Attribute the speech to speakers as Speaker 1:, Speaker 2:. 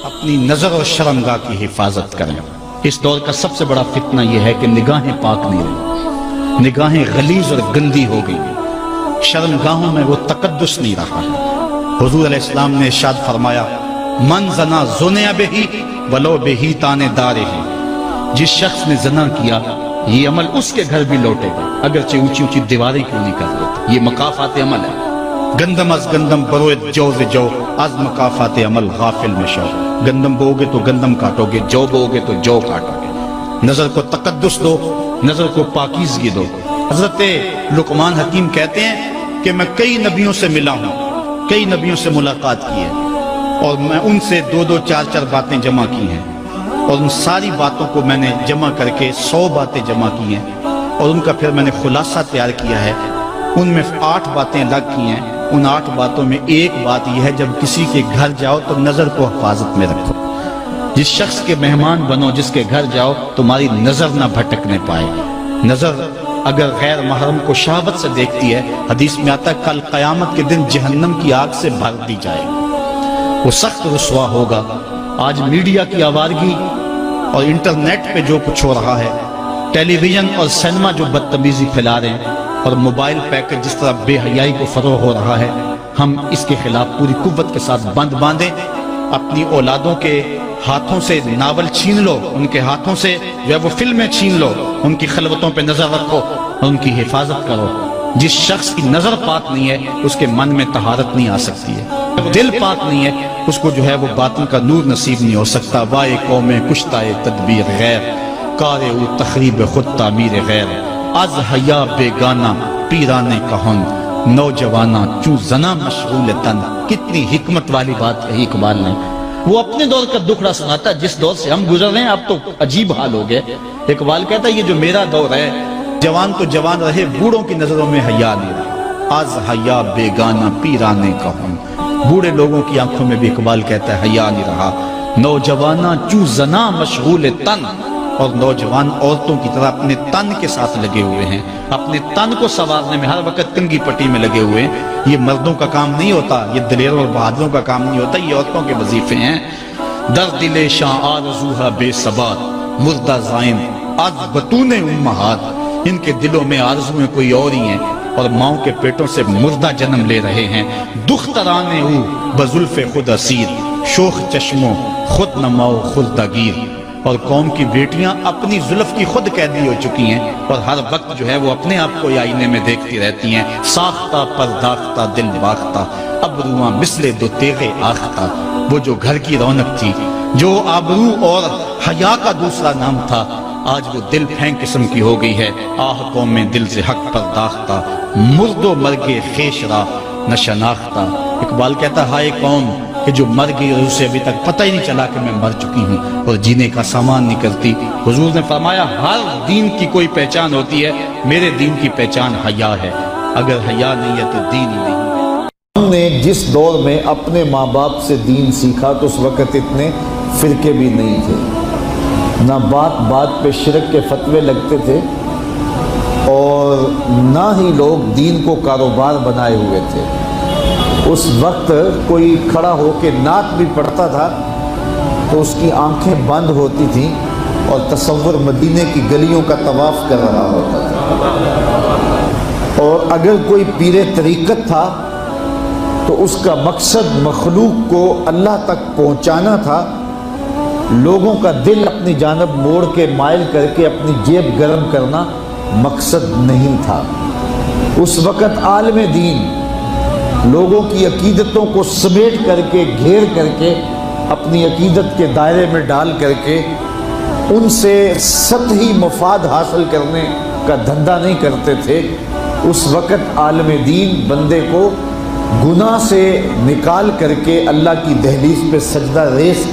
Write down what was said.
Speaker 1: اپنی نظر اور شرمگاہ کی حفاظت کریں۔ اس دور کا سب سے بڑا فتنہ یہ ہے کہ نگاہیں پاک نہیں رہی، نگاہیں غلیظ اور گندی ہو گئی، شرمگاہوں میں وہ تقدس نہیں رہا ہے۔ حضور علیہ السلام نے ارشاد فرمایا من زنا زنیا بہی ولو بہی تانے دارے ہی، جس شخص نے زنا کیا یہ عمل اس کے گھر بھی لوٹے گا اگرچہ اونچی اونچی دیواریں کیوں نہیں کر لیتے۔ یہ مکافات عمل ہے۔ گندم از گندم بروئے جو ز جو از مکافات عمل غافل مشو، گندم بو گے تو گندم کاٹو گے، جو بو گے تو جو کاٹو گے۔ نظر کو تقدس دو، نظر کو پاکیزگی دو۔ حضرت لقمان حکیم کہتے ہیں کہ میں کئی نبیوں سے ملا ہوں، کئی نبیوں سے ملاقات کی ہے، اور میں ان سے دو چار باتیں جمع کی ہیں، اور ان ساری باتوں کو میں نے جمع کر کے 100 باتیں جمع کی ہیں، اور ان کا پھر میں نے خلاصہ تیار کیا ہے۔ ان میں 8 باتیں الگ کی ہیں۔ ان 8 باتوں میں ایک بات یہ ہے جب کسی کے گھر جاؤ تو نظر کو حفاظت میں رکھو۔ جس شخص کے مہمان بنو، جس کے گھر جاؤ، تمہاری نظر نہ بھٹکنے پائے۔ نظر اگر غیر محرم کو شہوت سے دیکھتی ہے، حدیث میں آتا ہے کل قیامت کے دن جہنم کی آگ سے بھر دی جائے، وہ سخت رسوا ہوگا۔ آج میڈیا کی آوارگی اور انٹرنیٹ پہ جو کچھ ہو رہا ہے، ٹیلی ویژن اور سینما جو بدتمیزی پھیلا رہے ہیں، اور موبائل پیکر جس طرح بے حیائی کو فروغ ہو رہا ہے، ہم اس کے خلاف پوری قوت کے ساتھ بند باندھیں۔ اپنی اولادوں کے ہاتھوں سے ناول چھین لو، ان کے ہاتھوں سے جو ہے وہ فلمیں چھین لو، ان کی خلوتوں پہ نظر رکھو اور ان کی حفاظت کرو۔ جس شخص کی نظر پاک نہیں ہے اس کے من میں طہارت نہیں آ سکتی ہے، دل پاک نہیں ہے اس کو جو ہے وہ باطن کا نور نصیب نہیں ہو سکتا۔ وائے قوم کشتہ تدبیر غیر، کار او تخریب خود تعمیر غیر، از حیا بیگانہ پیرانے کہن، نوجوانہ چوں زنا مشغول تن۔ کتنی حکمت والی بات کہی اقبال نے۔ وہ اپنے دور کا دکھڑا سناتا ہے، جس دور سے ہم گزر رہے ہیں اب تو عجیب حال ہو گئے۔ اقبال کہتا ہے یہ جو میرا دور ہے، جوان تو جوان رہے، بوڑھوں کی نظروں میں حیا نہیں رہا۔ از حیا بیگانہ پیرانے کہن، بوڑھے لوگوں کی آنکھوں میں بھی اقبال کہتا ہے حیا نہیں رہا۔ نوجوانہ چوں زنا مشغول تن، اور نوجوان عورتوں کی طرح اپنے تن کے ساتھ لگے ہوئے ہیں، اپنے تن کو سنوارنے میں ہر وقت کنگھی پٹی میں لگے ہوئے ہیں۔ یہ مردوں کا کام نہیں ہوتا، یہ دلیروں اور بہادروں کا کام نہیں ہوتا، یہ عورتوں کے وظیفے ہیں۔ در دل شاں آرزوہا بے ثبات، مردہ زائن از بطون امہات، ان کے دلوں میں آرزویں کوئی اور ہی ہیں اور ماؤں کے پیٹوں سے مردہ جنم لے رہے ہیں۔ دخترانے او بزلف خود اسیر، شوخ چشموں خود نماؤ خود دگیر، اور قوم کی بیٹیاں اپنی زلف کی خود قیدی ہو چکی ہیں اور ہر وقت جو ہے وہ اپنے آپ کو آئینے میں دیکھتی رہتی ہیں۔ ساختہ پرداختہ دل باختہ، ابروان مثل دو تیغ آختہ، وہ جو گھر کی رونق تھی، جو آبرو اور حیا کا دوسرا نام تھا، آج وہ دل پھینک قسم کی ہو گئی ہے۔ آہ قوم میں دل سے حق پرداختہ، مرد و مرگ خیش را نشناختہ۔ اقبال کہتا ہائے قوم کہ جو مر گئی اور اسے ابھی تک پتہ ہی نہیں چلا کہ میں مر چکی ہوں اور جینے کا سامان نہیں کرتی۔ حضور نے فرمایا ہر دین کی کوئی پہچان ہوتی ہے، میرے دین کی پہچان حیا ہے، اگر حیا نہیں ہے تو دین ہی نہیں ہے۔
Speaker 2: ہم نے جس دور میں اپنے ماں باپ سے دین سیکھا تو اس وقت اتنے فرقے بھی نہیں تھے، نہ بات بات پہ شرک کے فتوے لگتے تھے، اور نہ ہی لوگ دین کو کاروبار بنائے ہوئے تھے۔ اس وقت کوئی کھڑا ہو کے نعت بھی پڑھتا تھا تو اس کی آنکھیں بند ہوتی تھیں اور تصور مدینے کی گلیوں کا طواف کر رہا ہوتا تھا، اور اگر کوئی پیر طریقت تھا تو اس کا مقصد مخلوق کو اللہ تک پہنچانا تھا، لوگوں کا دل اپنی جانب موڑ کے مائل کر کے اپنی جیب گرم کرنا مقصد نہیں تھا۔ اس وقت عالم دین لوگوں کی عقیدتوں کو سمیٹ کر کے، گھیر کر کے، اپنی عقیدت کے دائرے میں ڈال کر کے ان سے سطحی مفاد حاصل کرنے کا دھندا نہیں کرتے تھے۔ اس وقت عالم دین بندے کو گناہ سے نکال کر کے اللہ کی دہلیز پہ سجدہ ریز